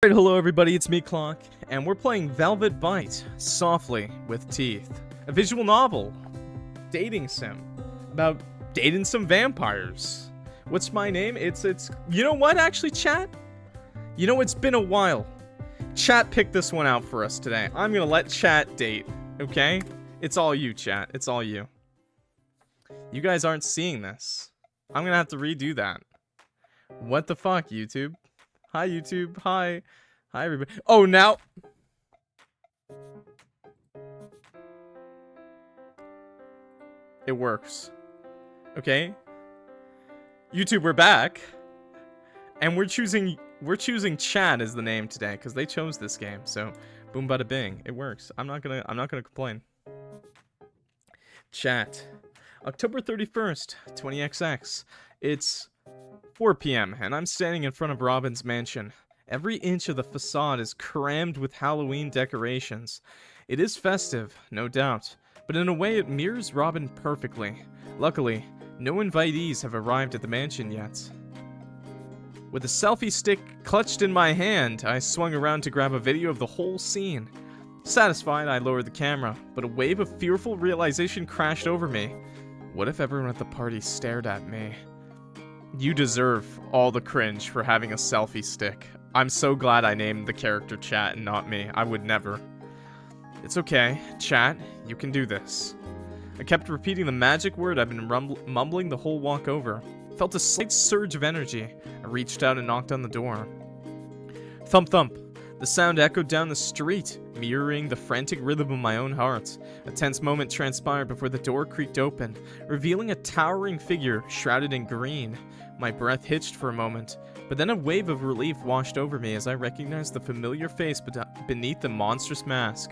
Alright, hello everybody, it's me, Clock, and we're playing Velvet Bite, Softly with Teeth. A visual novel, dating sim, about dating some vampires. What's my name? It's, you know what actually, chat? You know, it's been a while. Chat picked this one out for us today. I'm gonna let chat date, okay? It's all you, chat, it's all you. You guys aren't seeing this. I'm gonna have to redo that. What the fuck, YouTube? Hi, YouTube. Hi. Hi, everybody. Oh, now... It works. Okay? YouTube, we're back. And we're choosing Chad as the name today, because they chose this game. So, boom bada bing. It works. I'm not gonna complain. Chat. October 31st, 20XX. It's 4 p.m. and I'm standing in front of Robin's mansion. Every inch of the facade is crammed with Halloween decorations. It is festive, no doubt, but in a way it mirrors Robin perfectly. Luckily, no invitees have arrived at the mansion yet. With a selfie stick clutched in my hand, I swung around to grab a video of the whole scene. Satisfied, I lowered the camera, but a wave of fearful realization crashed over me. What if everyone at the party stared at me? You deserve all the cringe for having a selfie stick. I'm so glad I named the character Chat and not me. I would never. It's okay, Chat, you can do this. I kept repeating the magic word I've been mumbling the whole walk over. Felt a slight surge of energy. I reached out and knocked on the door. Thump thump. The sound echoed down the street, mirroring the frantic rhythm of my own heart. A tense moment transpired before the door creaked open, revealing a towering figure shrouded in green. My breath hitched for a moment, but then a wave of relief washed over me as I recognized the familiar face beneath the monstrous mask.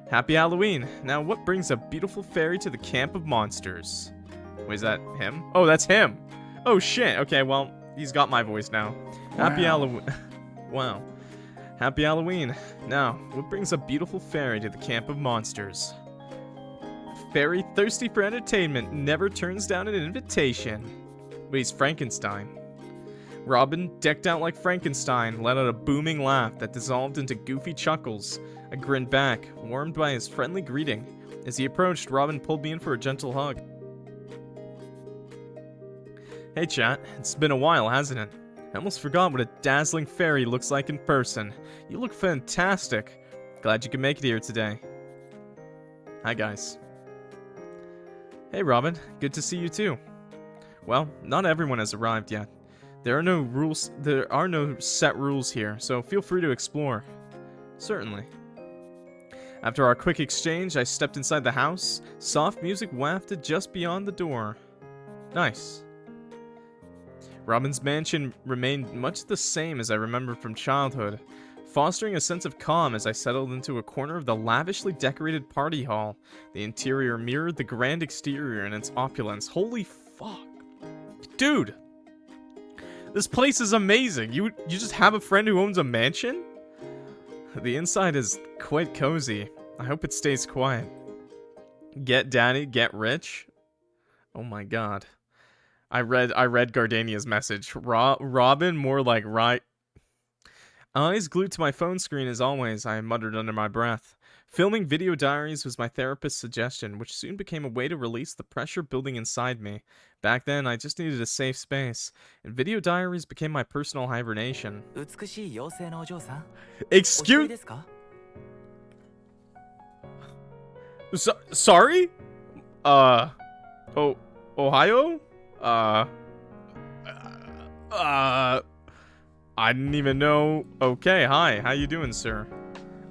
Happy Halloween! Now what brings a beautiful fairy to the camp of monsters? Wait, is that him? Oh, that's him! Oh shit, okay, well, he's got my voice now. Happy Halloween. Wow. Happy Halloween. Now, what brings a beautiful fairy to the camp of monsters? Fairy thirsty for entertainment never turns down an invitation. But he's Frankenstein. Robin, decked out like Frankenstein, let out a booming laugh that dissolved into goofy chuckles. I grinned back, warmed by his friendly greeting. As he approached, Robin pulled me in for a gentle hug. Hey chat, it's been a while, hasn't it? I almost forgot what a dazzling fairy looks like in person. You look fantastic. Glad you could make it here today. Hi guys. Hey Robin, good to see you too. Well, not everyone has arrived yet. There are no set rules here, so feel free to explore. Certainly. After our quick exchange, I stepped inside the house. Soft music wafted just beyond the door. Nice. Robin's mansion remained much the same as I remembered from childhood, fostering a sense of calm as I settled into a corner of the lavishly decorated party hall. The interior mirrored the grand exterior in its opulence. Holy fuck. Dude! This place is amazing! You just have a friend who owns a mansion? The inside is quite cozy. I hope it stays quiet. Get daddy, get rich? Oh my god. I read Gardania's message. Robin, more like right. Eyes glued to my phone screen as always, I muttered under my breath. Filming video diaries was my therapist's suggestion, which soon became a way to release the pressure building inside me. Back then, I just needed a safe space, and video diaries became my personal hibernation. Excuse... Sorry? Ohio? I didn't even know. Okay, hi. How you doing, sir?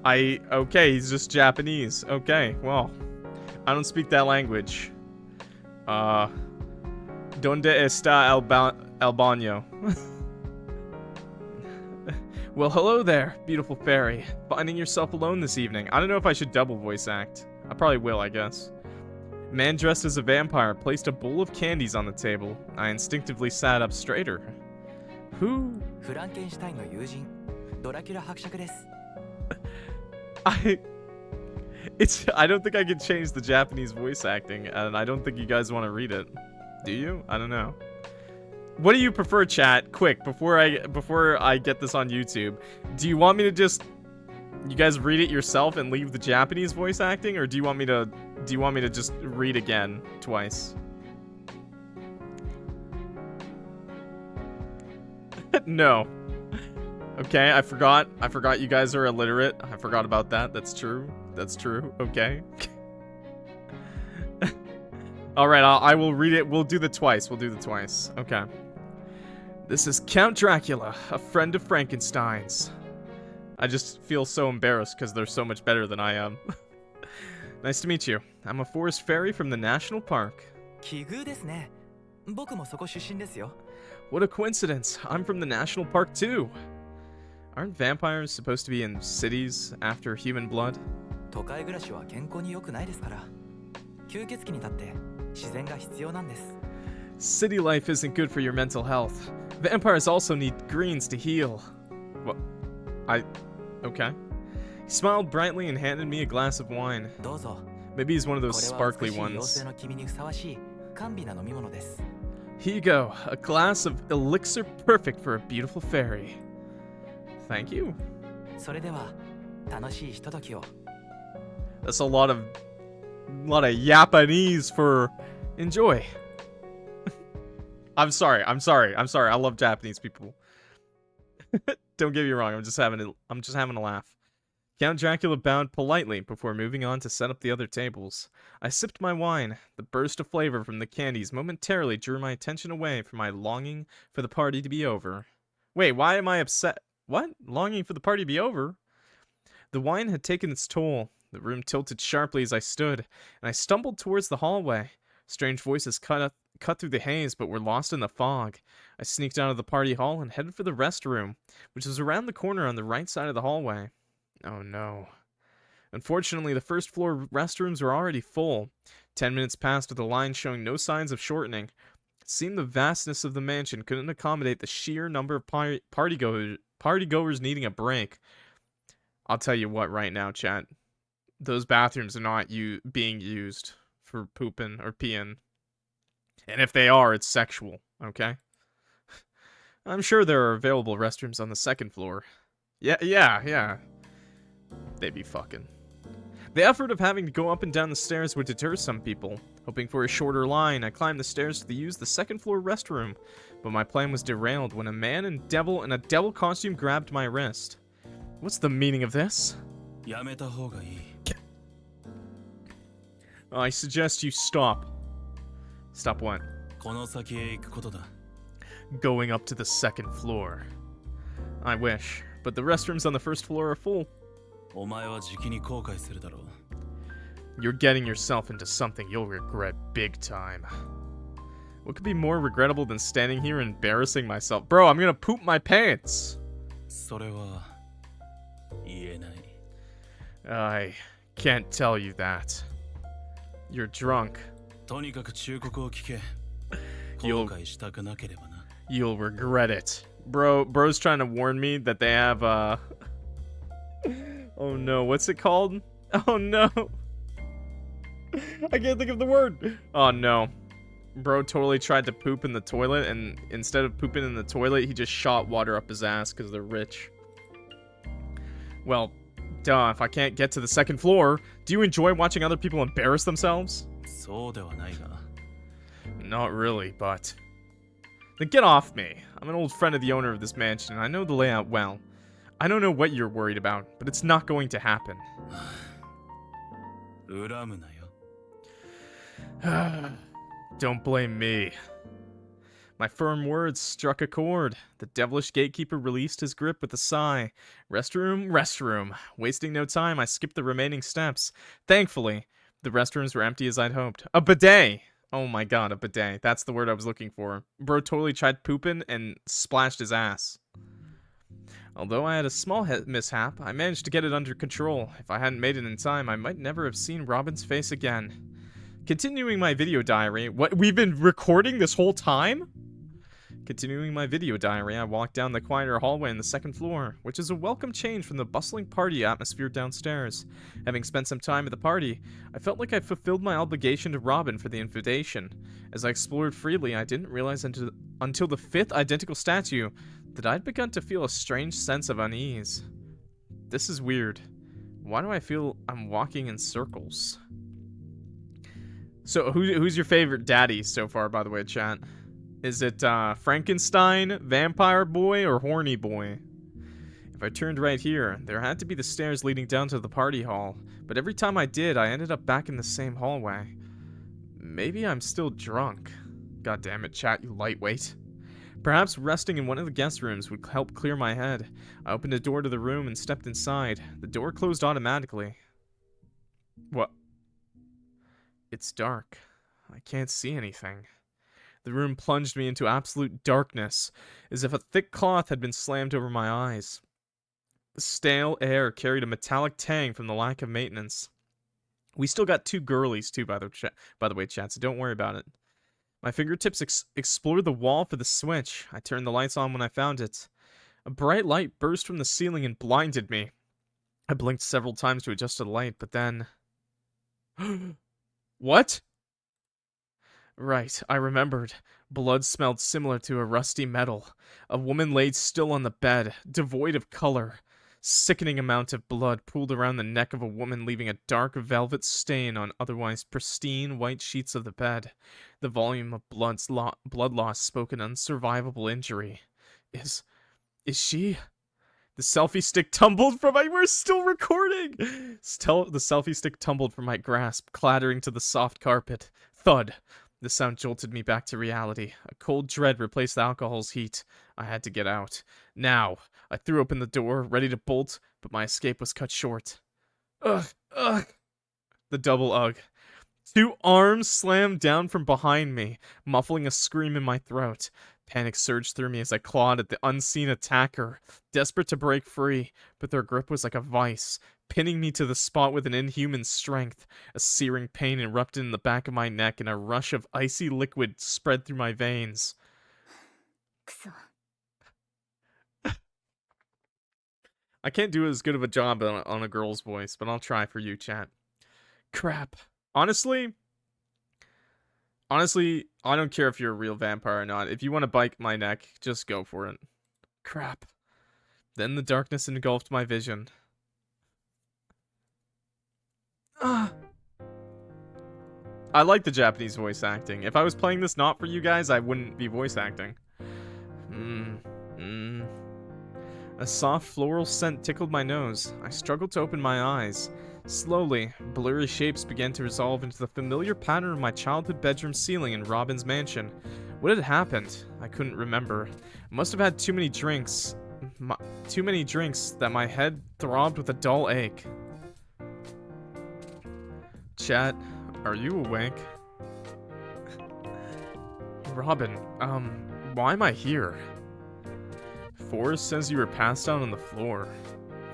Okay, he's just Japanese. Okay, well, I don't speak that language. Donde está el baño? Well, hello there, beautiful fairy. Finding yourself alone this evening. I don't know if I should double voice act. I probably will, I guess. Man dressed as a vampire placed a bowl of candies on the table. I instinctively sat up straighter. Who? I don't think I can change the Japanese voice acting, and I don't think you guys want to read it. Do you? I don't know. What do you prefer, chat? Quick, before I get this on YouTube. Do you want me to just you guys read it yourself and leave the Japanese voice acting, or do you want me to just read again twice? No. Okay, I forgot you guys are illiterate. I forgot about that. That's true. That's true. Okay. All right, I will read it. We'll do the twice. Okay. This is Count Dracula, a friend of Frankenstein's. I just feel so embarrassed because they're so much better than I am. Nice to meet you. I'm a forest fairy from the national park. What a coincidence. I'm from the national park too. Aren't vampires supposed to be in cities after human blood? City life isn't good for your mental health. Vampires also need greens to heal. What? Okay. He smiled brightly and handed me a glass of wine. Maybe he's one of those sparkly ones. Here you go, a glass of elixir perfect for a beautiful fairy. Thank you. That's a lot of Japanese for enjoy. I'm sorry. I love Japanese people. Don't get me wrong. I'm just having a laugh. Count Dracula bowed politely before moving on to set up the other tables. I sipped my wine. The burst of flavor from the candies momentarily drew my attention away from my longing for the party to be over. Wait, why am I upset? What? Longing for the party to be over? The wine had taken its toll. The room tilted sharply as I stood, and I stumbled towards the hallway. Strange voices cut through the haze, but were lost in the fog. I sneaked out of the party hall and headed for the restroom, which was around the corner on the right side of the hallway. Oh no. Unfortunately, the first floor restrooms were already full. 10 minutes passed with the line showing no signs of shortening. It seemed the vastness of the mansion couldn't accommodate the sheer number of partygoers needing a break. I'll tell you what right now, chat. Those bathrooms are not being used for pooping or peeing. And if they are, it's sexual, okay? I'm sure there are available restrooms on the second floor. Yeah. They'd be fucking. The effort of having to go up and down the stairs would deter some people. Hoping for a shorter line, I climbed the stairs to use the second floor restroom. But my plan was derailed when a man in a devil costume grabbed my wrist. What's the meaning of this? I suggest you stop. Stop what? Going up to the second floor. I wish, but the restrooms on the first floor are full. You're getting yourself into something you'll regret big time. What could be more regrettable than standing here and embarrassing myself? Bro, I'm gonna poop my pants. I can't tell you that. You're drunk. You'll regret it. Bro's trying to warn me that they have, oh no, what's it called? Oh no. I can't think of the word. Oh no. Bro totally tried to poop in the toilet, and instead of pooping in the toilet, he just shot water up his ass because they're rich. Well, duh, if I can't get to the second floor, do you enjoy watching other people embarrass themselves? Not really, but... Then get off me. I'm an old friend of the owner of this mansion, and I know the layout well. I don't know what you're worried about, but it's not going to happen. Don't blame me. My firm words struck a chord. The devilish gatekeeper released his grip with a sigh. Restroom. Wasting no time, I skipped the remaining steps. Thankfully, the restrooms were empty as I'd hoped. A bidet! Oh my god, a bidet. That's the word I was looking for. Bro totally tried pooping and splashed his ass. Although I had a small mishap, I managed to get it under control. If I hadn't made it in time, I might never have seen Robin's face again. Continuing my video diary. What, we've been recording this whole time? Continuing my video diary, I walked down the quieter hallway on the second floor, which is a welcome change from the bustling party atmosphere downstairs. Having spent some time at the party, I felt like I fulfilled my obligation to Robin for the invitation. As I explored freely, I didn't realize until the fifth identical statue that I'd begun to feel a strange sense of unease. This is weird. Why do I feel I'm walking in circles? So, who's your favorite daddy so far, by the way, chat? Is it Frankenstein, Vampire Boy, or Horny Boy? If I turned right here, there had to be the stairs leading down to the party hall, but every time I did, I ended up back in the same hallway. Maybe I'm still drunk. God damn it, chat, you lightweight. Perhaps resting in one of the guest rooms would help clear my head. I opened a door to the room and stepped inside. The door closed automatically. What? It's dark. I can't see anything. The room plunged me into absolute darkness, as if a thick cloth had been slammed over my eyes. The stale air carried a metallic tang from the lack of maintenance. We still got two girlies, too, by the way, chat, so don't worry about it. My fingertips explored the wall for the switch. I turned the lights on when I found it. A bright light burst from the ceiling and blinded me. I blinked several times to adjust the light, but then... What? Right, I remembered. Blood smelled similar to a rusty metal. A woman laid still on the bed, devoid of color. Sickening amount of blood pooled around the neck of a woman, leaving a dark velvet stain on otherwise pristine white sheets of the bed. The volume of blood loss spoke an unsurvivable injury. Is she? The selfie stick tumbled from my... We're still recording! The selfie stick tumbled from my grasp, clattering to the soft carpet. Thud. The sound jolted me back to reality. A cold dread replaced the alcohol's heat. I had to get out. Now. I threw open the door, ready to bolt, but my escape was cut short. Ugh, ugh. The double ugh. Two arms slammed down from behind me, muffling a scream in my throat. Panic surged through me as I clawed at the unseen attacker, desperate to break free, but their grip was like a vice, pinning me to the spot with an inhuman strength. A searing pain erupted in the back of my neck, and a rush of icy liquid spread through my veins. I can't do as good of a job on a girl's voice, but I'll try for you, chat. Crap. Honestly, I don't care if you're a real vampire or not. If you want to bite my neck, just go for it. Crap. Then the darkness engulfed my vision. I like the Japanese voice acting. If I was playing this not for you guys, I wouldn't be voice acting. A soft floral scent tickled my nose. I struggled to open my eyes. Slowly, blurry shapes began to resolve into the familiar pattern of my childhood bedroom ceiling in Robin's mansion. What had happened? I couldn't remember. I must have had too many drinks. Too many drinks that my head throbbed with a dull ache. Chat, are you awake? Robin, why am I here? Forrest says you were passed out on the floor.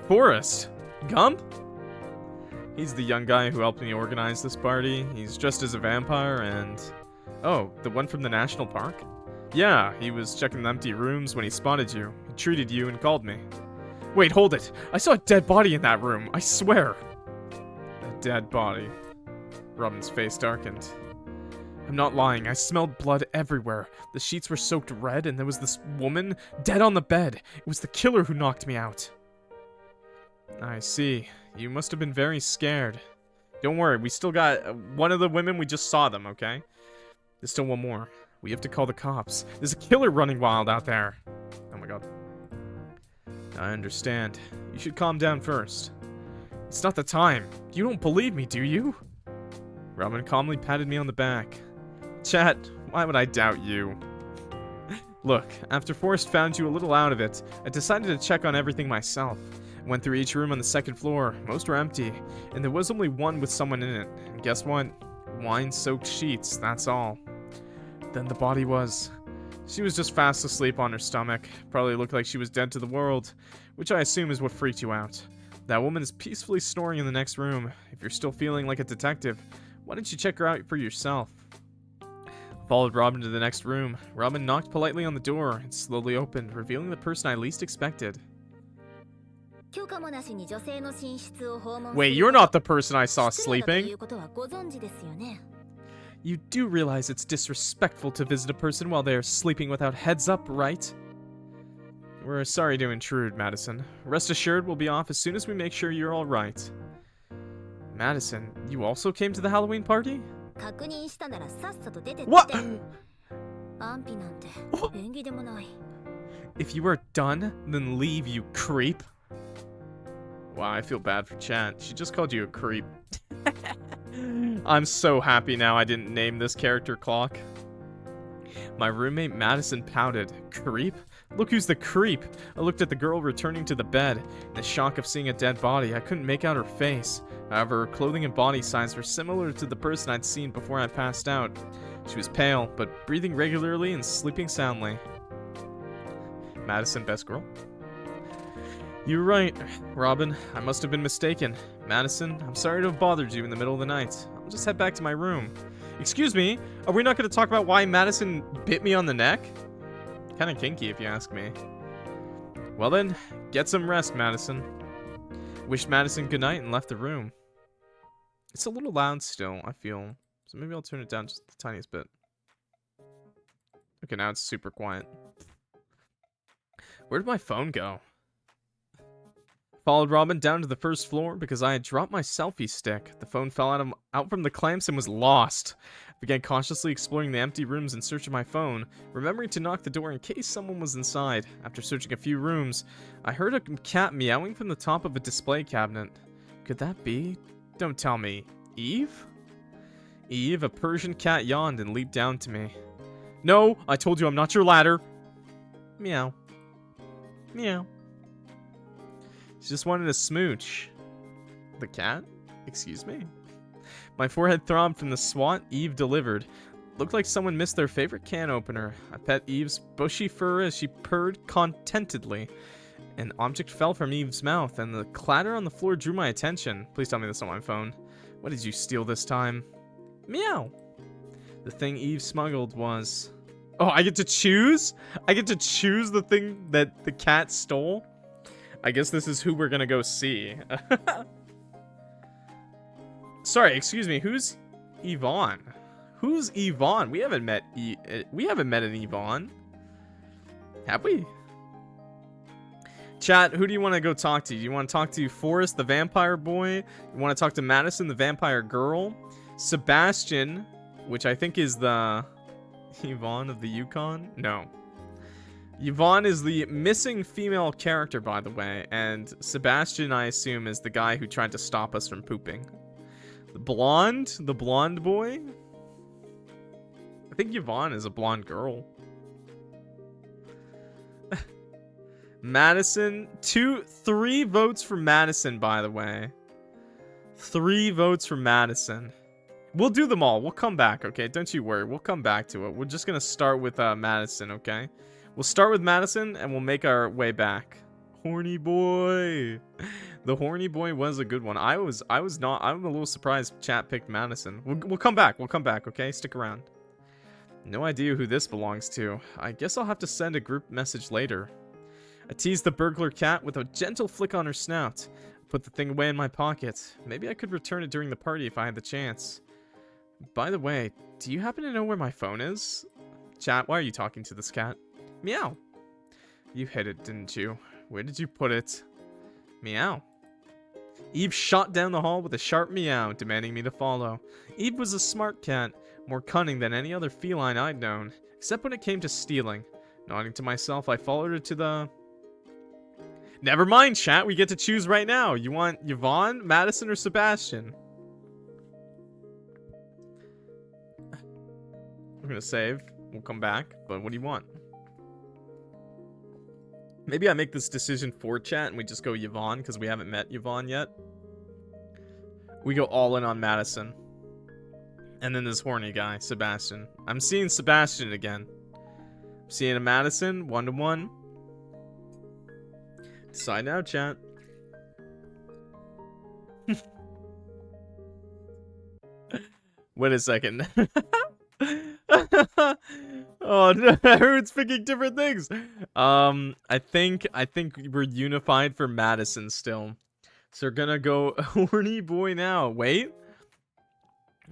Forrest? Gump? He's the young guy who helped me organize this party. He's dressed as a vampire and... Oh, the one from the national park? Yeah, he was checking the empty rooms when he spotted you. He treated you and called me. Wait, hold it! I saw a dead body in that room, I swear! A dead body. Robin's face darkened. I'm not lying, I smelled blood everywhere. The sheets were soaked red, and there was this woman dead on the bed. It was the killer who knocked me out. I see. You must have been very scared. Don't worry, we still got one of the women, we just saw them, okay? There's still one more. We have to call the cops. There's a killer running wild out there. Oh my god. I understand. You should calm down first. It's not the time. You don't believe me, do you? Robin calmly patted me on the back. Chat, why would I doubt you? Look, after Forrest found you a little out of it, I decided to check on everything myself. I went through each room on the second floor. Most were empty, and there was only one with someone in it. And guess what? Wine-soaked sheets, that's all. Then the body was... She was just fast asleep on her stomach. Probably looked like she was dead to the world, which I assume is what freaked you out. That woman is peacefully snoring in the next room. If you're still feeling like a detective, why don't you check her out for yourself? Followed Robin to the next room. Robin knocked politely on the door and slowly opened, revealing the person I least expected. Wait, you're not the person I saw sleeping. You do realize it's disrespectful to visit a person while they are sleeping without heads up, right? We're sorry to intrude, Madison. Rest assured we'll be off as soon as we make sure you're alright. Madison, you also came to the Halloween party? What? If you are done, then leave, you creep. Wow, I feel bad for Chat. She just called you a creep. I'm so happy now I didn't name this character Clock. My roommate Madison pouted. Creep? Look who's the creep! I looked at the girl returning to the bed. In the shock of seeing a dead body, I couldn't make out her face. However, her clothing and body size were similar to the person I'd seen before I passed out. She was pale, but breathing regularly and sleeping soundly. Madison, best girl? You're right, Robin. I must have been mistaken. Madison, I'm sorry to have bothered you in the middle of the night. I'll just head back to my room. Excuse me? Are we not going to talk about why Madison bit me on the neck? Kinda kinky, if you ask me. Well then, get some rest, Madison. Wished Madison goodnight and left the room. It's a little loud still, I feel. So maybe I'll turn it down just the tiniest bit. Okay, now it's super quiet. Where did my phone go? Followed Robin down to the first floor because I had dropped my selfie stick. The phone fell out from the clamps and was lost. I began cautiously exploring the empty rooms in search of my phone, remembering to knock the door in case someone was inside. After searching a few rooms, I heard a cat meowing from the top of a display cabinet. Could that be? Don't tell me. Eve? Eve, a Persian cat, yawned and leaped down to me. No, I told you I'm not your ladder. Meow. Meow. She just wanted a smooch. The cat? Excuse me? My forehead throbbed from the swat Eve delivered. Looked like someone missed their favorite can opener. I pet Eve's bushy fur as she purred contentedly. An object fell from Eve's mouth, and the clatter on the floor drew my attention. Please tell me that's not my phone. What did you steal this time? Meow! The thing Eve smuggled was... Oh, I get to choose? I get to choose the thing that the cat stole? I guess this is who we're gonna go see. Sorry, excuse me. Who's Yvonne? Who's Yvonne? We haven't met an Yvonne. Have we? Chat, who do you want to go talk to? Do you want to talk to Forrest, the vampire boy? You want to talk to Madison, the vampire girl? Sebastian, which I think is the Yvonne of the Yukon? No. Yvonne is the missing female character, by the way, and Sebastian, I assume, is the guy who tried to stop us from pooping. The blonde boy? I think Yvonne is a blonde girl. Madison, 3 votes for Madison, by the way. 3 votes for Madison. We'll do them all. We'll come back, okay? Don't you worry. We'll come back to it. We're just gonna start with Madison, okay? We'll start with Madison, and we'll make our way back. Horny boy. The horny boy was a good one. I'm a little surprised chat picked Madison. We'll come back. We'll come back, okay? Stick around. No idea who this belongs to. I guess I'll have to send a group message later. I teased the burglar cat with a gentle flick on her snout. Put the thing away in my pocket. Maybe I could return it during the party if I had the chance. By the way, do you happen to know where my phone is? Chat, why are you talking to this cat? Meow. You hid it, didn't you? Where did you put it? Meow. Eve shot down the hall with a sharp meow, demanding me to follow. Eve was a smart cat, more cunning than any other feline I'd known, except when it came to stealing. Nodding to myself, I followed her to the... Never mind, chat, we get to choose right now. You want Yvonne, Madison, or Sebastian? I'm gonna save. We'll come back, but what do you want? Maybe I make this decision for chat and we just go Yvonne because we haven't met Yvonne yet. We go all in on Madison. And then this horny guy, Sebastian. I'm seeing Sebastian again. I'm seeing a Madison, 1-1. Decide now, chat. Wait a second. Oh no, everyone's picking different things. I think we're unified for Madison still. So we're gonna go horny boy now. Wait.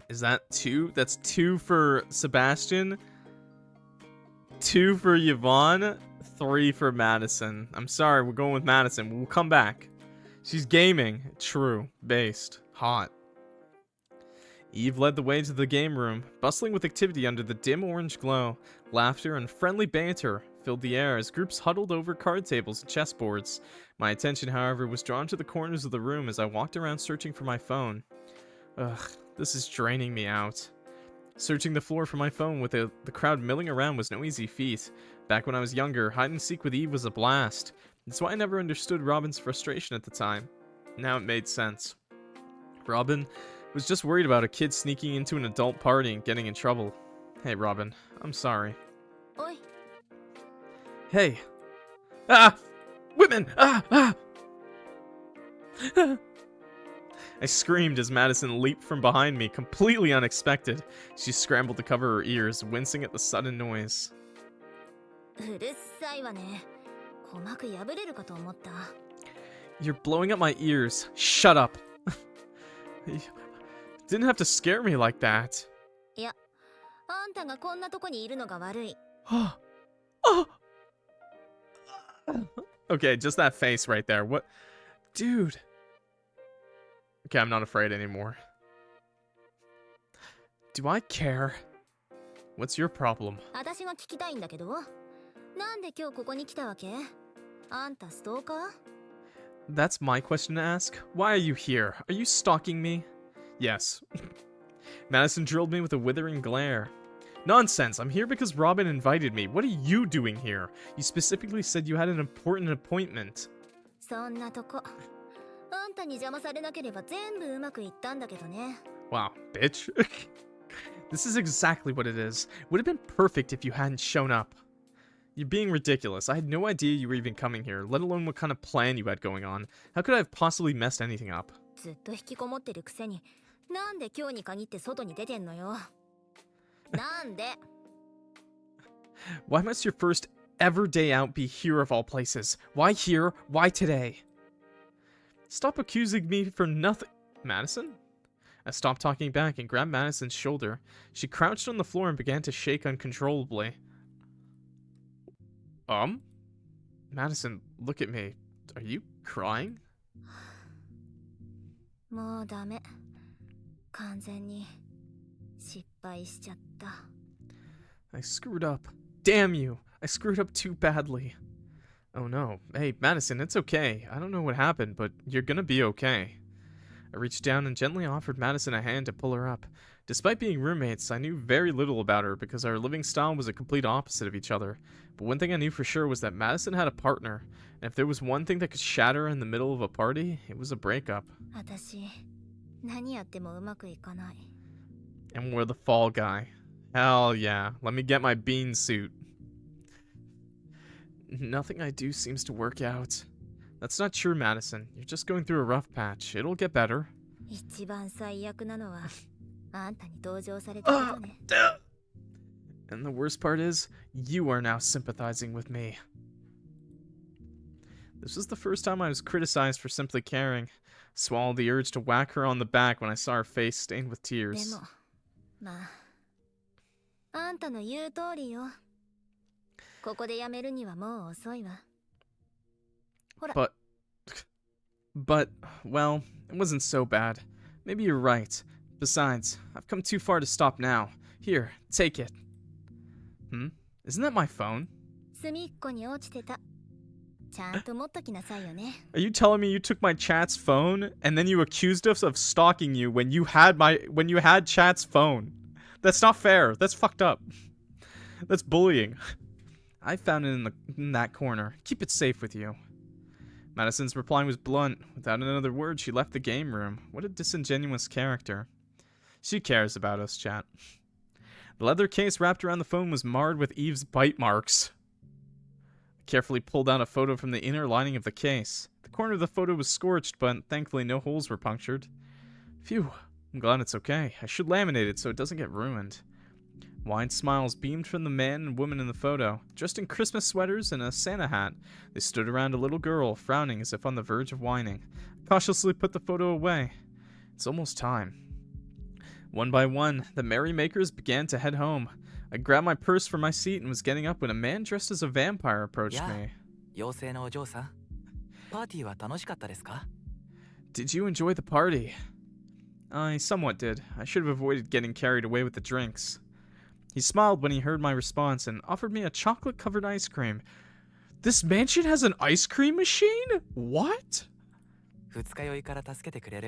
Is that 2? That's 2 for Sebastian. 2 for Yvonne. 3 for Madison. I'm sorry, we're going with Madison. We'll come back. She's gaming. True. Based. Hot. Eve led the way to the game room, bustling with activity under the dim orange glow. Laughter and friendly banter filled the air as groups huddled over card tables and chessboards. My attention, however, was drawn to the corners of the room as I walked around searching for my phone. Ugh, this is draining me out. Searching the floor for my phone with the crowd milling around was no easy feat. Back when I was younger, hide and seek with Eve was a blast. That's why I never understood Robin's frustration at the time. Now it made sense. Robin was just worried about a kid sneaking into an adult party and getting in trouble. Hey, Robin. I'm sorry. Oi. Hey. Ah! Women! Ah! Ah! I screamed as Madison leaped from behind me, completely unexpected. She scrambled to cover her ears, wincing at the sudden noise. You're blowing up my ears. Shut up. You didn't have to scare me like that. Okay, just that face right there. What? Dude. Okay, I'm not afraid anymore. Do I care? What's your problem? That's my question to ask. Why are you here? Are you stalking me? Yes. Madison drilled me with a withering glare. Nonsense, I'm here because Robin invited me. What are you doing here? You specifically said you had an important appointment. Wow, bitch. This is exactly what it is. Would have been perfect if you hadn't shown up. You're being ridiculous. I had no idea you were even coming here, let alone what kind of plan you had going on. How could I have possibly messed anything up? Why must your first ever day out be here of all places? Why here? Why today? Stop accusing me for nothing. Madison? I stopped talking back and grabbed Madison's shoulder. She crouched on the floor and began to shake uncontrollably. Madison, look at me. Are you crying? I screwed up. Damn you! I screwed up too badly. Oh no. Hey, Madison, it's okay. I don't know what happened, but you're gonna be okay. I reached down and gently offered Madison a hand to pull her up. Despite being roommates, I knew very little about her because our living style was a complete opposite of each other. But one thing I knew for sure was that Madison had a partner, and if there was one thing that could shatter her in the middle of a party, it was a breakup. And we're the fall guy. Hell yeah. Let me get my bean suit. Nothing I do seems to work out. That's not true, Madison. You're just going through a rough patch. It'll get better. And the worst part is, you are now sympathizing with me. This was the first time I was criticized for simply caring. I swallowed the urge to whack her on the back when I saw her face stained with tears. But, well, it wasn't so bad. Maybe you're right. Besides, I've come too far to stop now. Here, take it. Isn't that my phone? Are you telling me you took my chat's phone and then you accused us of stalking you when you had chat's phone? That's not fair. That's fucked up. That's bullying. I found it in that corner. Keep it safe with you. Madison's reply was blunt. Without another word, she left the game room. What a disingenuous character. She cares about us, chat. The leather case wrapped around the phone was marred with Eve's bite marks. I carefully pulled out a photo from the inner lining of the case. The corner of the photo was scorched, but thankfully no holes were punctured. Phew, I'm glad it's okay. I should laminate it so it doesn't get ruined. Wide smiles beamed from the man and woman in the photo. Dressed in Christmas sweaters and a Santa hat, they stood around a little girl, frowning as if on the verge of whining. I cautiously put the photo away. It's almost time. One by one, the merrymakers began to head home. I grabbed my purse from my seat and was getting up when a man dressed as a vampire approached me. Did you enjoy the party? I somewhat did. I should have avoided getting carried away with the drinks. He smiled when he heard my response and offered me a chocolate-covered ice cream. This mansion has an ice cream machine? What?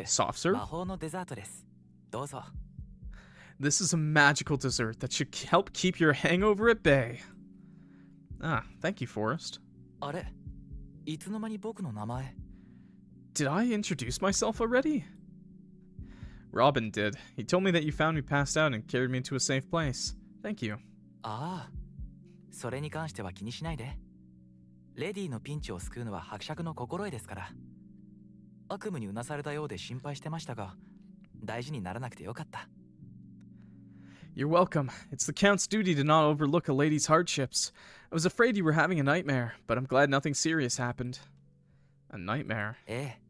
Soft serve? This is a magical dessert that should help keep your hangover at bay. Ah, thank you, Forrest. Did I introduce myself already? Robin did. He told me that you found me passed out and carried me to a safe place. Thank you. Ah, それに関しては気にしないで。レディのピンチを救うのは伯爵の心得ですから。悪夢にうなされたようで心配してましたが、大事にならなくてよかった。You're welcome. It's the Count's duty to not overlook a lady's hardships. I was afraid you were having a nightmare, but I'm glad nothing serious happened. A nightmare? ええ。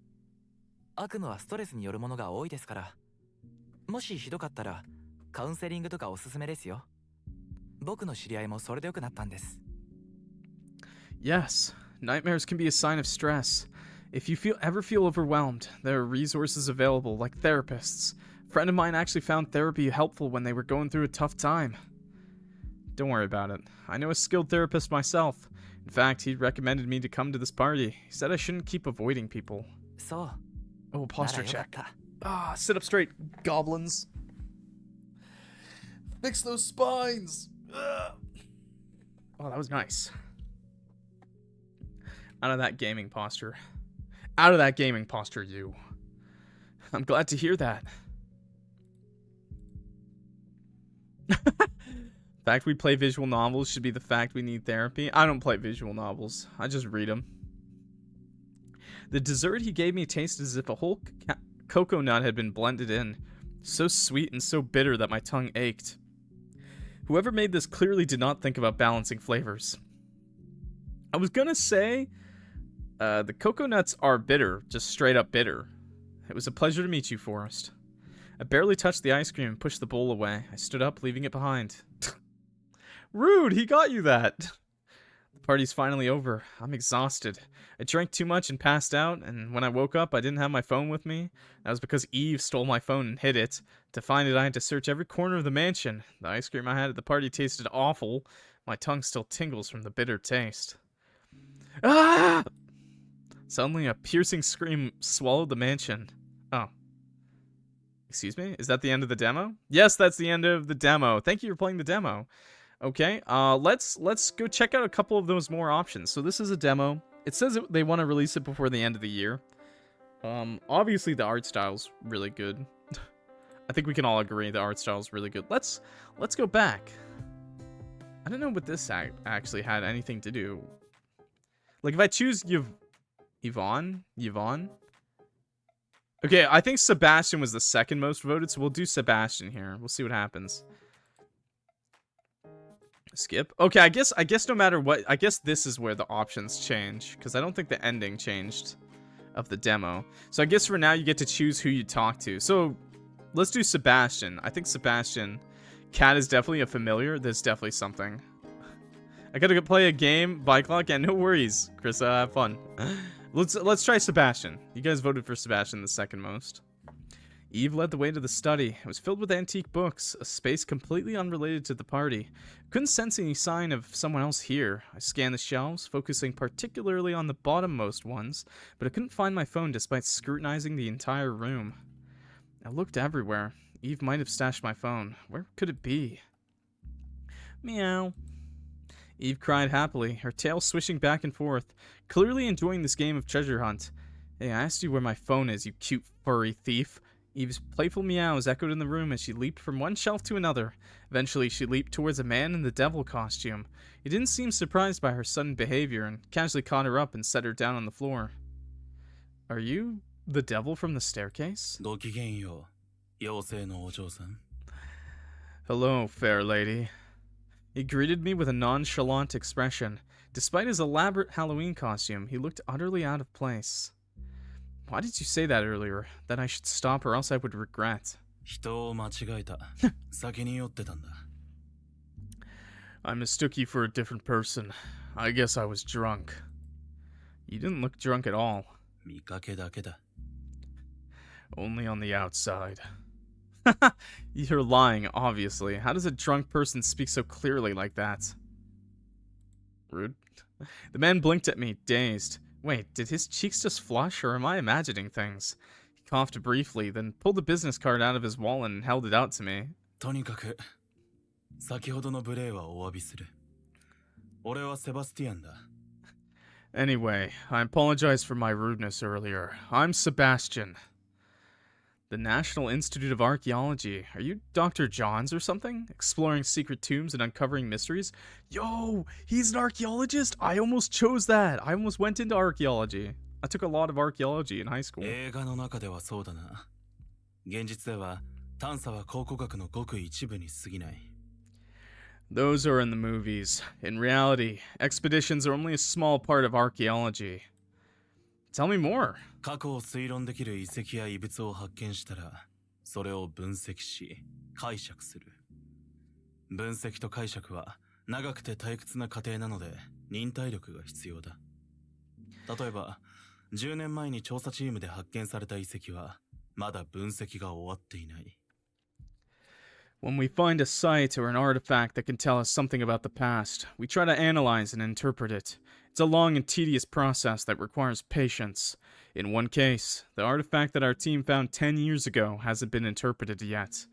悪夢はストレスによるものが多いですから。もしひどかったら、カウンセリングとかおすすめですよ。僕の知り合いもそれで良くなったんです。Yes, nightmares can be a sign of stress. If you ever feel overwhelmed, there are resources available, like therapists. A friend of mine actually found therapy helpful when they were going through a tough time. Don't worry about it. I know a skilled therapist myself. In fact, he recommended me to come to this party. He said I shouldn't keep avoiding people. So? Oh, posture check. Ah, sit up straight, goblins. Fix those spines. Ugh. Oh, that was nice. Out of that gaming posture. Out of that gaming posture, you. I'm glad to hear that. The fact we play visual novels should be the fact we need therapy. I don't play visual novels. I just read them. The dessert he gave me tasted as if a whole cocoa nut had been blended in. So sweet and so bitter that my tongue ached. Whoever made this clearly did not think about balancing flavors. I was gonna say, the cocoa nuts are bitter, just straight up bitter. It was a pleasure to meet you, Forrest. I barely touched the ice cream and pushed the bowl away. I stood up, leaving it behind. Rude, he got you that. The party's finally over. I'm exhausted. I drank too much and passed out, and when I woke up, I didn't have my phone with me. That was because Eve stole my phone and hid it. To find it, I had to search every corner of the mansion. The ice cream I had at the party tasted awful. My tongue still tingles from the bitter taste. Ah! Suddenly, a piercing scream swallowed the mansion. Oh. Excuse me? Is that the end of the demo? Yes, that's the end of the demo. Thank you for playing the demo. Okay, let's go check out a couple of those more options. So this is a demo. It says they want to release it before the end of the year. Obviously the art style's really good. I think we can all agree the art style's really good. Let's go back. I don't know what this actually had anything to do. Like if I choose Yvonne. Okay, I think Sebastian was the second most voted, so we'll do Sebastian here. We'll see what happens. Skip. Okay, I guess no matter what, I guess this is where the options change, because I don't think the ending changed of the demo. So I guess for now you get to choose who you talk to. So let's do Sebastian. I think Sebastian. Cat is definitely a familiar. There's definitely something. I gotta go play a game, bike lock, and no worries, Chris. Have fun. Let's try Sebastian. You guys voted for Sebastian the second most. Eve led the way to the study. It was filled with antique books, a space completely unrelated to the party. Couldn't sense any sign of someone else here. I scanned the shelves, focusing particularly on the bottommost ones, but I couldn't find my phone despite scrutinizing the entire room. I looked everywhere. Eve might have stashed my phone. Where could it be? Meow. Eve cried happily, her tail swishing back and forth, clearly enjoying this game of treasure hunt. Hey, I asked you where my phone is, you cute furry thief. Eve's playful meows echoed in the room as she leaped from one shelf to another. Eventually, she leaped towards a man in the devil costume. He didn't seem surprised by her sudden behavior and casually caught her up and set her down on the floor. Are you the devil from the staircase? Hello, Hello, fair lady. He greeted me with a nonchalant expression. Despite his elaborate Halloween costume, he looked utterly out of place. Why did you say that earlier? That I should stop or else I would regret. 人を間違えた。酒に酔ってたんだ。I mistook you for a different person. I guess I was drunk. You didn't look drunk at all. 見かけだけだ。Only on the outside. You're lying, obviously. How does a drunk person speak so clearly like that? Rude. The man blinked at me, dazed. Wait, did his cheeks just flush, or am I imagining things? He coughed briefly, then pulled a business card out of his wallet and held it out to me. とにかく、先ほどの無礼はお詫びする。俺はセバスティアンだ。Anyway, I apologize for my rudeness earlier. I'm Sebastian. The National Institute of Archaeology. Are you Dr. Johns or something? Exploring secret tombs and uncovering mysteries? Yo, he's an archaeologist? I almost chose that. I almost went into archaeology. I took a lot of archaeology in high school. 映画の中ではそうだな。現実では探査は考古学のごく一部に過ぎない。Those are in the movies. In reality, expeditions are only a small part of archaeology. Tell me more. 過去を推論できる遺跡や遺物を発見したら、それを分析し、解釈する。分析と解釈は長くて退屈な過程なので、忍耐力が必要だ。例えば、10年前に調査チームで発見された遺跡は、まだ分析が終わっていない。When we find a site or an artifact that can tell us something about the past, we try to analyze and interpret it. It's a long and tedious process that requires patience. In one case, the artifact that our team found 10 years ago hasn't been interpreted yet.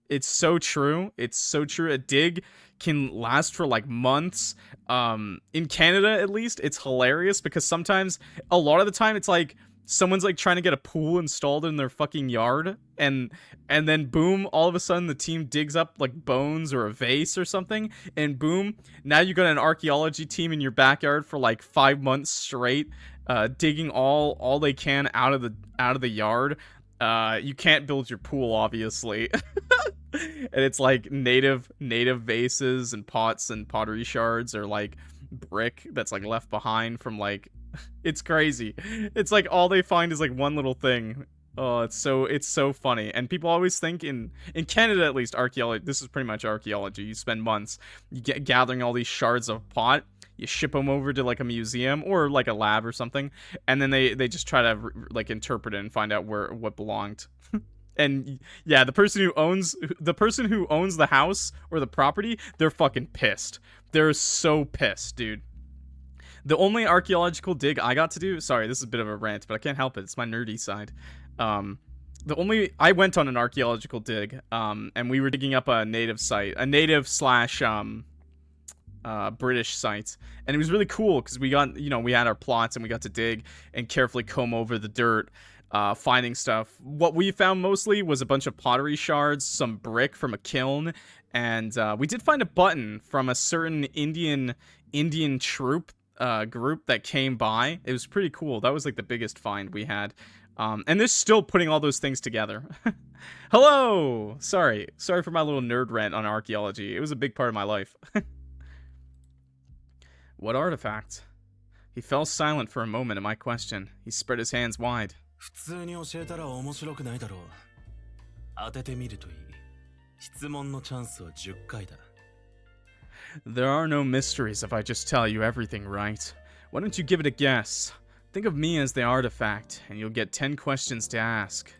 It's so true. It's so true. A dig can last for like months. In Canada, at least, it's hilarious because sometimes, a lot of the time, it's like someone's like trying to get a pool installed in their fucking yard, and then boom, all of a sudden the team digs up like bones or a vase or something, and boom, now you got an archaeology team in your backyard for like 5 months straight, digging all they can out of the yard. You can't build your pool, obviously. And it's like native vases and pots and pottery shards, or like brick that's like left behind from like, it's crazy. It's like all they find is like one little thing. Oh, it's so funny. And people always think in Canada, at least, archaeology, this is pretty much archaeology. You spend months gathering all these shards of pot. You ship them over to like a museum or like a lab or something, and then they just try to like interpret it and find out what belonged. And yeah, the person who owns the house or the property, they're fucking pissed. They're so pissed, dude. The only archaeological dig I got to do, sorry, this is a bit of a rant, but I can't help it. It's my nerdy side. I went on an archaeological dig, and we were digging up a native site, a native slash British site, and it was really cool because we had our plots and we got to dig and carefully comb over the dirt, finding stuff. What we found mostly was a bunch of pottery shards, some brick from a kiln, and we did find a button from a certain Indian troop group that came by. It was pretty cool. That was like the biggest find we had. And they're still putting all those things together. Hello! Sorry for my little nerd rant on archaeology. It was a big part of my life. What artifact? He fell silent for a moment at my question. He spread his hands wide. 普通に教えたら面白くないだろう。当ててみるといい。質問のチャンスは10回だ。There are no mysteries if I just tell you everything, right? Why don't you give it a guess? Think of me as the artifact, and you'll get 10 questions to ask.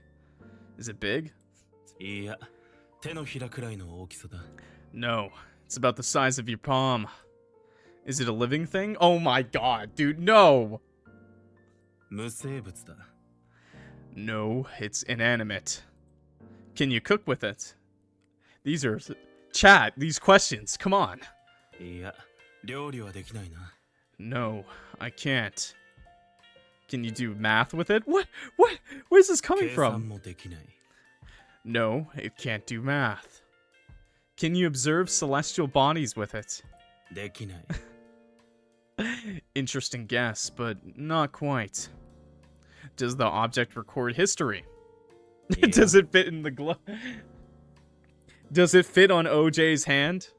Is it big? いや、手のひらくらいの大きさだ。No, it's about the size of your palm. Is it a living thing? Oh my god, dude, no! 無生物だ。No, it's inanimate. Can you cook with it? These are... Chat, these questions, come on. いや、料理はできないな。No, I can't. Can you do math with it? What? Where's this coming 計算 from? もできない。No, it can't do math. Can you observe celestial bodies with it? できない。Interesting guess, but not quite. Does the object record history? Yeah. Does it fit in the glove? Does it fit on OJ's hand?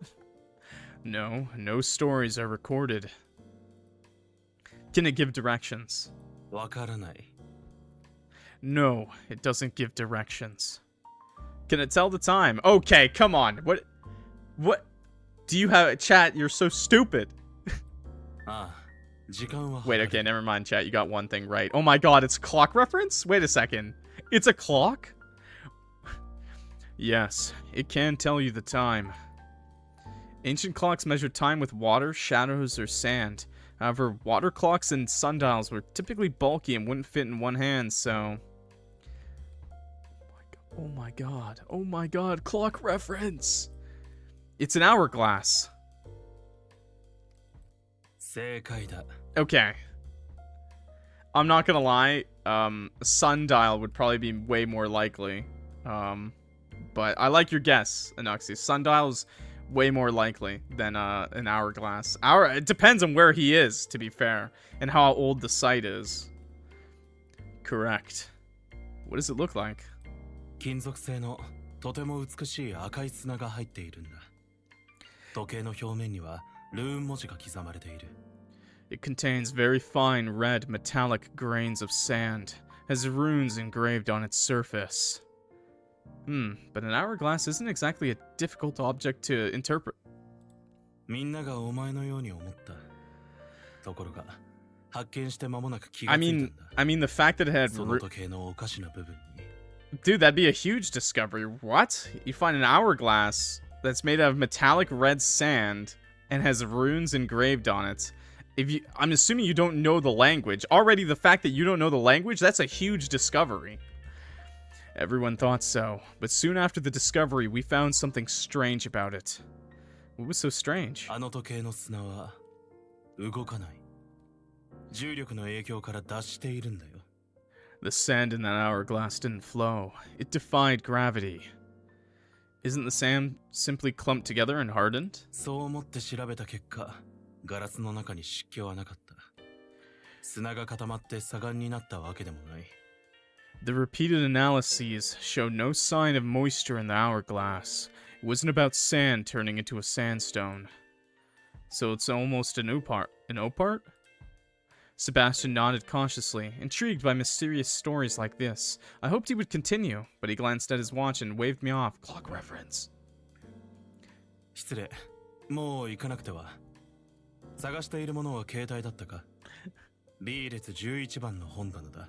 No, no stories are recorded. Can it give directions? わからない。 No, it doesn't give directions. Can it tell the time? Okay, come on. What? Do you have chat? You're so stupid. ああ、時間は Wait, 測 okay, る。 never mind, chat. You got one thing right. Oh my god, it's a clock reference? Wait a second. It's a clock? Yes, it can tell you the time. Ancient clocks measured time with water, shadows, or sand. However, water clocks and sundials were typically bulky and wouldn't fit in one hand, so... Oh my god. Oh my god. Clock reference! It's an hourglass. 正解だ。 Okay. I'm not gonna lie, sundial would probably be way more likely. But I like your guess, Anuxi. Sundial's way more likely than an hourglass. It depends on where he is, to be fair, and how old the site is. Correct. What does it look like? 金属製のとても美しい赤い砂が入っているんだ。時計の表面にはルーン文字が刻まれている。 It contains very fine red metallic grains of sand, has runes engraved on its surface. But an hourglass isn't exactly a difficult object to interpret. みんながお前のように思った。ところが、発見して間もなく気が I ついたん mean, だ。 I mean the fact that it had その時計のおかしな部分に。 Dude, that'd be a huge discovery. What? You find an hourglass that's made out of metallic red sand and has runes engraved on it. I'm assuming you don't know the language. Already the fact that you don't know the language, that's a huge discovery. Everyone thought so, but soon after the discovery, we found something strange about it. What was so strange? あの時計の砂は動かない。重力の影響から脱しているんだよ。 The sand in that hourglass didn't flow. It defied gravity. Isn't the sand simply clumped together and hardened? そう思って調べた結果、ガラスの中に湿気はなかった。砂が固まって砂岩になったわけでもない。 The repeated analyses showed no sign of moisture in the hourglass. It wasn't about sand turning into a sandstone. So it's almost an opart. An opart? Sebastian nodded cautiously, intrigued by mysterious stories like this. I hoped he would continue, but he glanced at his watch and waved me off. Clock reference. 失礼。もう行かなくては。探しているものは携帯だったか ?B 列11番の本棚だ。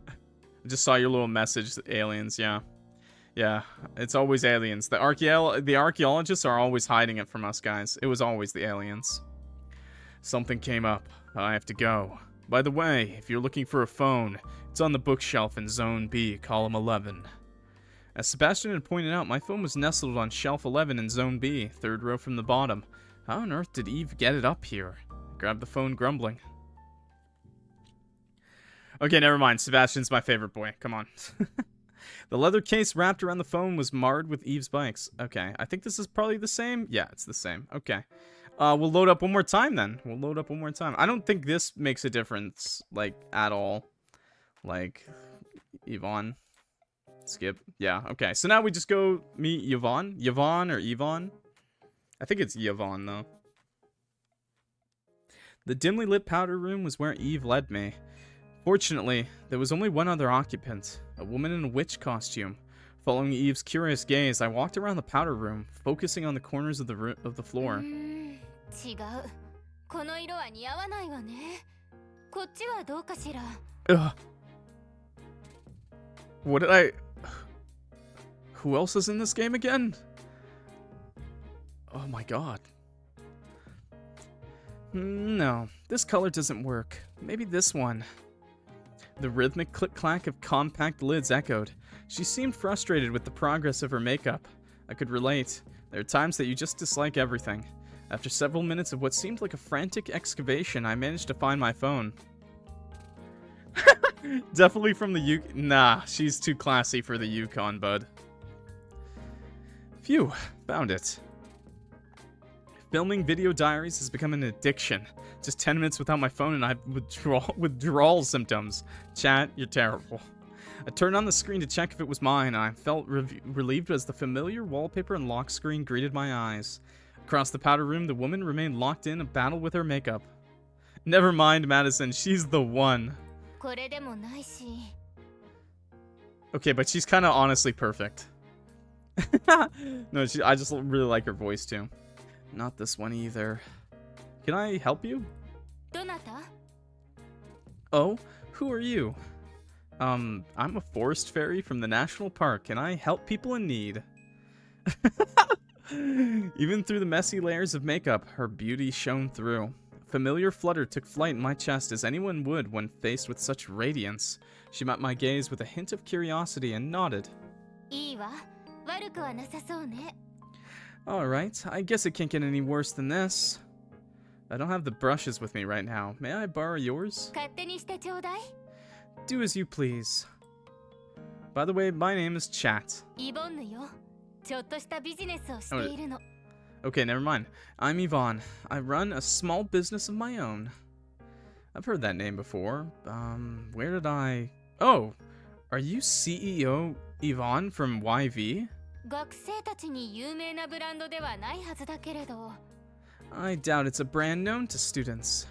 I just saw your little message, aliens, yeah. Yeah, it's always aliens. The archaeologists are always hiding it from us, guys. It was always the aliens. Something came up. I have to go. By the way, if you're looking for a phone, it's on the bookshelf in Zone B, column 11. As Sebastian had pointed out, my phone was nestled on shelf 11 in Zone B, third row from the bottom. How on earth did Eve get it up here? I grabbed the phone, grumbling. Okay, never mind. Sebastian's my favorite boy. Come on. The leather case wrapped around the phone was marred with Eve's bikes. Okay, I think this is probably the same. Yeah, it's the same. Okay. We'll load up one more time then. We'll load up one more time. I don't think this makes a difference, like, at all. Like, Yvonne. Skip. Yeah, okay. So now we just go meet Yvonne. Yvonne or Yvonne? I think it's Yvonne, though. The dimly lit powder room was where Eve led me. Fortunately, there was only one other occupant, a woman in a witch costume. Following Eve's curious gaze, I walked around the powder room, focusing on the corners of the floor. 違う。この色は似合わないわね。こっちはどうかしら。Ugh. What did I... Who else is in this game again? Oh my god. No, this color doesn't work. Maybe this one. The rhythmic click-clack of compact lids echoed. She seemed frustrated with the progress of her makeup. I could relate. There are times that you just dislike everything. After several minutes of what seemed like a frantic excavation, I managed to find my phone. Definitely from the Yukon. Nah, she's too classy for the Yukon, bud. Phew, found it. Filming video diaries has become an addiction. Just 10 minutes without my phone and I have withdrawal symptoms. Chat, you're terrible. I turned on the screen to check if it was mine, and I felt relieved as the familiar wallpaper and lock screen greeted my eyes. Across the powder room, the woman remained locked in a battle with her makeup. Never mind, Madison, she's the one. これでもないし Okay, but she's kind of honestly perfect. No, I just really like her voice too. Not this one either. Can I help you? どなた Oh, who are you? I'm a forest fairy from the national park, and I help people in need. Even through the messy layers of makeup, her beauty shone through. A familiar flutter took flight in my chest, as anyone would when faced with such radiance. She met my gaze with a hint of curiosity and nodded. いいわ悪くはなさそうね Alright, I guess it can't get any worse than this. I don't have the brushes with me right now. May I borrow yours? 勝手にしてちょうだい Do as you please. By the way, my name is Chat. イボンヌよちょっとしたビジネスをしているの Okay, never mind. I'm Yvonne. I run a small business of my own. I've heard that name before. Where did I... Oh, are you CEO Yvonne from YV? 学生たちに有名なブランドではないはずだけれど I doubt it's a brand known to students.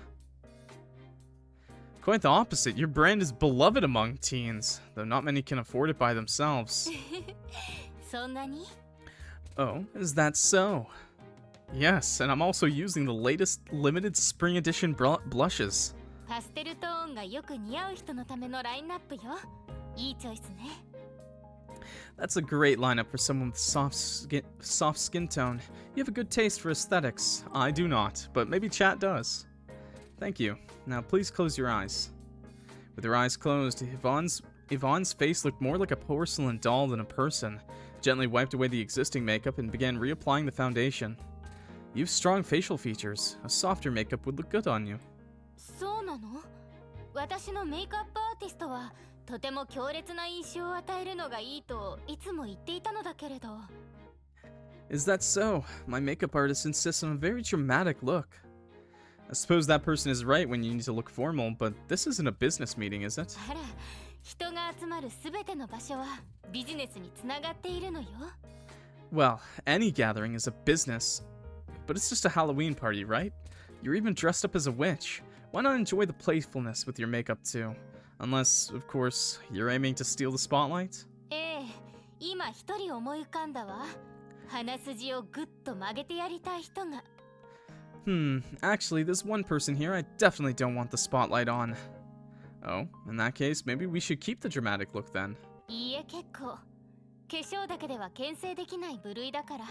Quite the opposite. Your brand is beloved among teens, though not many can afford it by themselves. そんなに Oh, is that so? Yes, and I'm also using the latest limited spring edition blushes. パステルトーンがよく似合う人のためのラインナップよいいチョイスね That's a great lineup for someone with soft skin tone. You have a good taste for aesthetics. I do not, but maybe Chat does. Thank you. Now please close your eyes. With her eyes closed, Yvonne's face looked more like a porcelain doll than a person. Gently wiped away the existing makeup and began reapplying the foundation. You have strong facial features. A softer makeup would look good on you. そうなの私のメイクアップアーティストはとても強烈な印象を与えるのがいいといつも言っていたのだけれど Is that so? My makeup artist insists on a very dramatic look. I suppose that person is right when you need to look formal, but this isn't a business meeting, is it? あら人が集まるすべての場所はビジネスにつながっているのよ Well, any gathering is a business, but it's just a Halloween party, right? You're even dressed up as a witch. Why not enjoy the playfulness with your makeup too? Unless, of course, you're aiming to steal the spotlight? ええ今一人思い浮かんだわ鼻筋をぐっと曲げてやりたい人が Actually, there's one person here I definitely don't want the spotlight on. Oh, in that case, maybe we should keep the dramatic look then. いいえ結構化粧だけでは牽制できない部類だから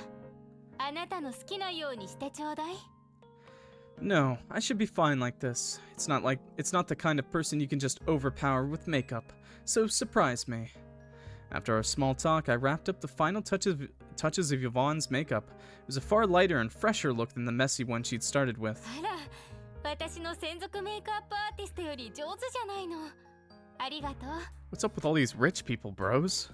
あなたの好きなようにしてちょうだい No, I should be fine like this. It's not the kind of person you can just overpower with makeup, so surprise me. After our small talk, I wrapped up the final touches of Yvonne's makeup. It was a far lighter and fresher look than the messy one she'd started with. あら私の専属メイクアップアーティストより上手じゃないのありがとう What's up with all these rich people, bros?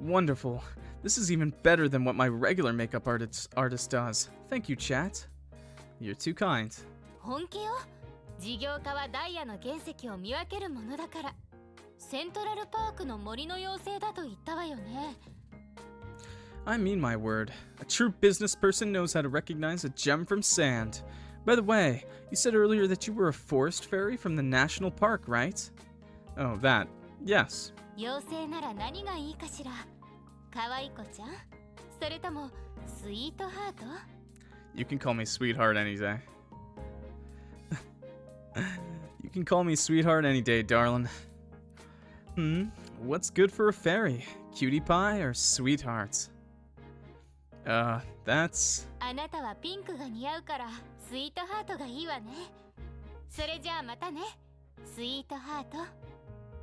Wonderful. This is even better than what my regular makeup artist does. Thank you, Chat. You're too kind. 本気よ事業家はダイヤの原石を見分けるものだからセントラルパークの森の妖精だと言ったわよね I mean my word. A true business person knows how to recognize a gem from sand. By the way, you said earlier that you were a forest fairy from the national park, right? Oh, that. Yes. 妖精なら何がいいかしら可愛い子ちゃんそれともスイートハート You can call me sweetheart any day. You can call me sweetheart any day, darling. What's good for a fairy? Cutie pie or sweetheart? That's... あなたはピンクが似合うからスイートハートがいいわねそれじゃあまたねスイートハート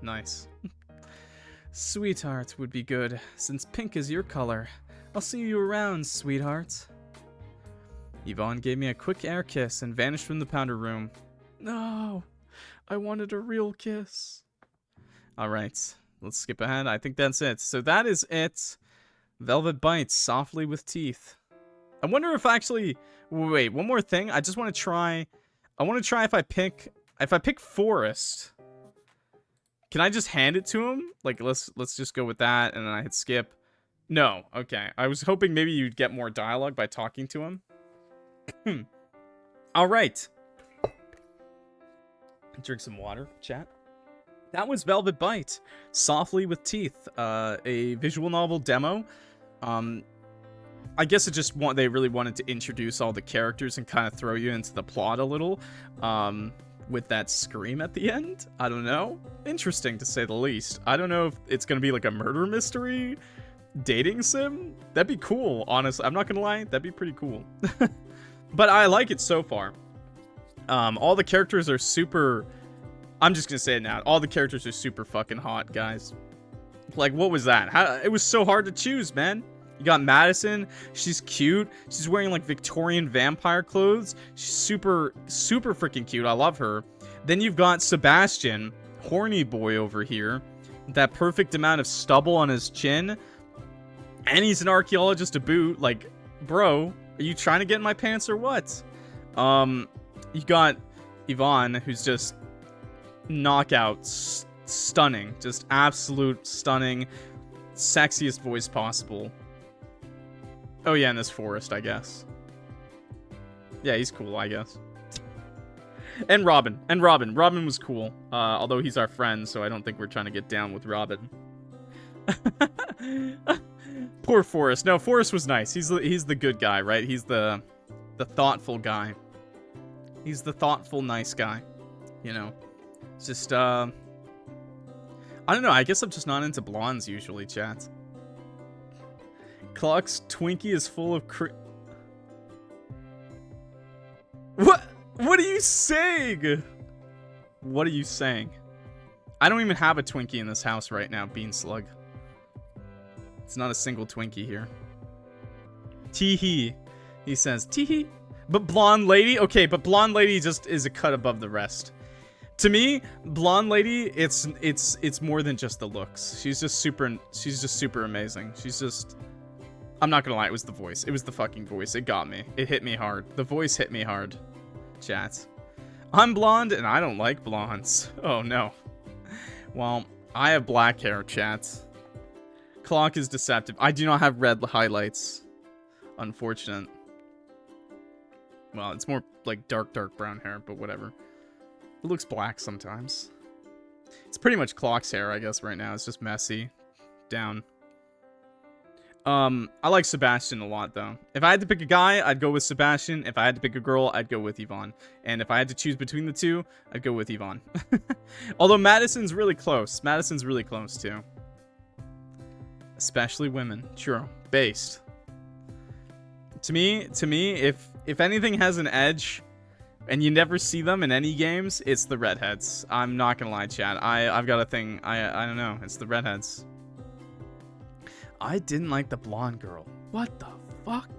Nice. Sweetheart would be good, since pink is your color. I'll see you around, sweetheart. Yvonne gave me a quick air kiss and vanished from the powder room. No, I wanted a real kiss. Alright, let's skip ahead. I think that's it. So that is it. Velvet bites softly with teeth. I wonder if actually... Wait, one more thing. I just want to try... I want to try if I pick Forest. Can I just hand it to him? Like, let's just go with that, and then I hit skip. No, okay. I was hoping maybe you'd get more dialogue by talking to him. All right. Drink some water, chat. That was Velvet Bite, Softly with Teeth, a visual novel demo. I guess they really wanted to introduce all the characters and kind of throw you into the plot a little, with that scream at the end. I don't know. Interesting to say the least. I don't know if it's gonna be like a murder mystery dating sim. That'd be cool, honestly. I'm not gonna lie, that'd be pretty cool. But I like it so far. All the characters are super... I'm just gonna say it now. All the characters are super fucking hot, guys. Like, what was that? It was so hard to choose, man. You got Madison. She's cute. She's wearing, like, Victorian vampire clothes. She's super, super freaking cute. I love her. Then you've got Sebastian, horny boy over here. That perfect amount of stubble on his chin. And he's an archaeologist to boot. Like, bro, are you trying to get in my pants or what? You got Yvonne, who's just knockout, stunning, just absolute stunning, sexiest voice possible. Oh yeah, and this Forrest, I guess. Yeah, he's cool, I guess. And Robin. Robin was cool. Although he's our friend, so I don't think we're trying to get down with Robin. Poor Forrest. No, Forrest was nice. He's the good guy, right? He's the thoughtful guy. He's the thoughtful, nice guy. You know? It's just, I don't know. I guess I'm just not into blondes usually, chat. Clock's Twinkie is full of What? What are you saying? What are you saying? I don't even have a Twinkie in this house right now, Bean Slug. It's not a single Twinkie here. Teehee. He says, teehee. But Blonde Lady? Okay, but Blonde Lady just is a cut above the rest. To me, Blonde Lady, it's more than just the looks. She's just super amazing. She's just... I'm not gonna lie, it was the voice. It was the fucking voice. It got me. It hit me hard. The voice hit me hard. Chat. I'm blonde and I don't like blondes. Oh no. Well, I have black hair, chat. Clock is deceptive. I do not have red highlights. Unfortunate. Well, it's more like dark brown hair, but whatever. It looks black sometimes. It's pretty much Clock's hair, I guess, right now. It's just messy. Down. I like Sebastian a lot, though. If I had to pick a guy, I'd go with Sebastian. If I had to pick a girl, I'd go with Yvonne. And if I had to choose between the two, I'd go with Yvonne. Although Madison's really close. Madison's really close, too. Especially women. True. Based. To me, if anything has an edge, and you never see them in any games, it's the redheads. I'm not gonna lie, chat. I've got a thing. I don't know. It's the redheads. I didn't like the blonde girl. What the fuck?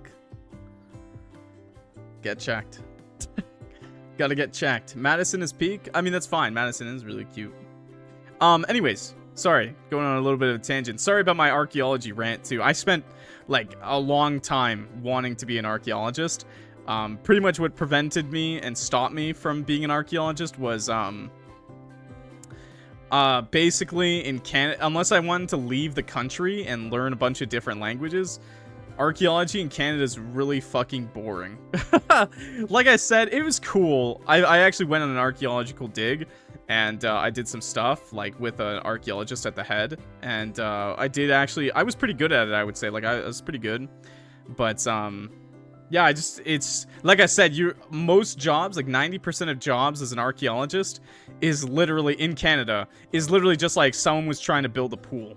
Get checked. Gotta get checked. Madison is peak. I mean, that's fine. Madison is really cute. Anyways, sorry. Going on a little bit of a tangent. Sorry about my archaeology rant, too. I spent, like, a long time wanting to be an archaeologist. Pretty much what prevented me and stopped me from being an archaeologist was, basically in Canada, unless I wanted to leave the country and learn a bunch of different languages, archaeology in Canada is really fucking boring. Like I said, it was cool. I actually went on an archaeological dig, and I did some stuff, like, with an archaeologist at the head, and I was pretty good at it, I would say. Like, I was pretty good, but, yeah, it's, like I said, most jobs, like 90% of jobs as an archaeologist is literally, in Canada, is literally just like someone was trying to build a pool.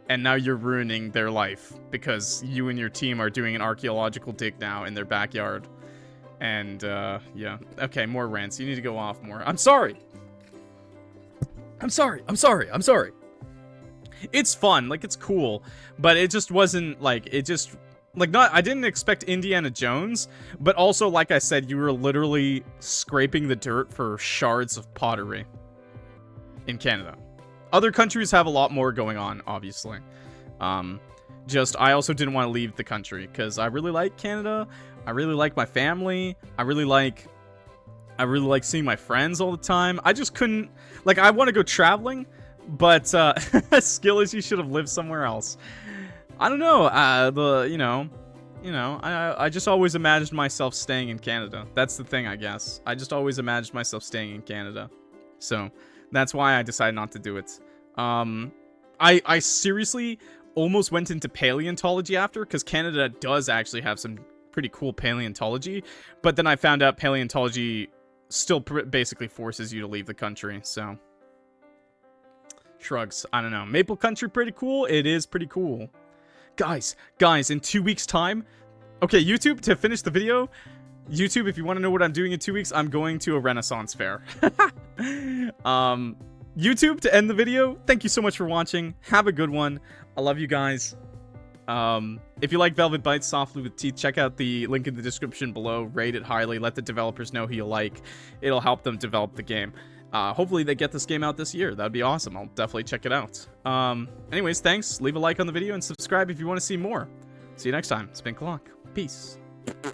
And now you're ruining their life because you and your team are doing an archaeological dig now in their backyard. And, yeah. Okay, more rants. You need to go off more. I'm sorry. I'm sorry. It's fun. Like, it's cool. But it just wasn't, like, I didn't expect Indiana Jones, but also, like I said, you were literally scraping the dirt for shards of pottery in Canada. Other countries have a lot more going on, obviously. I also didn't want to leave the country, because I really like Canada, I really like my family, I really like seeing my friends all the time. I just couldn't, like, I want to go traveling, but, skill is you should have lived somewhere else. I don't know, you know, I just always imagined myself staying in Canada. That's the thing, I guess. I just always imagined myself staying in Canada. So, that's why I decided not to do it. I seriously almost went into paleontology after, because Canada does actually have some pretty cool paleontology, but then I found out paleontology still basically forces you to leave the country, so... Shrugs. I don't know. Maple Country pretty cool? It is pretty cool. Guys, in 2 weeks' time... Okay, YouTube, to finish the video... YouTube, if you want to know what I'm doing in 2 weeks, I'm going to a Renaissance fair. YouTube, to end the video, thank you so much for watching. Have a good one. I love you guys. If you like Velvet Bites Softly with Teeth, check out the link in the description below. Rate it highly. Let the developers know who you like. It'll help them develop the game. Hopefully they get this game out this year. That'd be awesome. I'll definitely check it out. Anyways, thanks. Leave a like on the video and subscribe if you want to see more. See you next time. It's been Clock. Peace.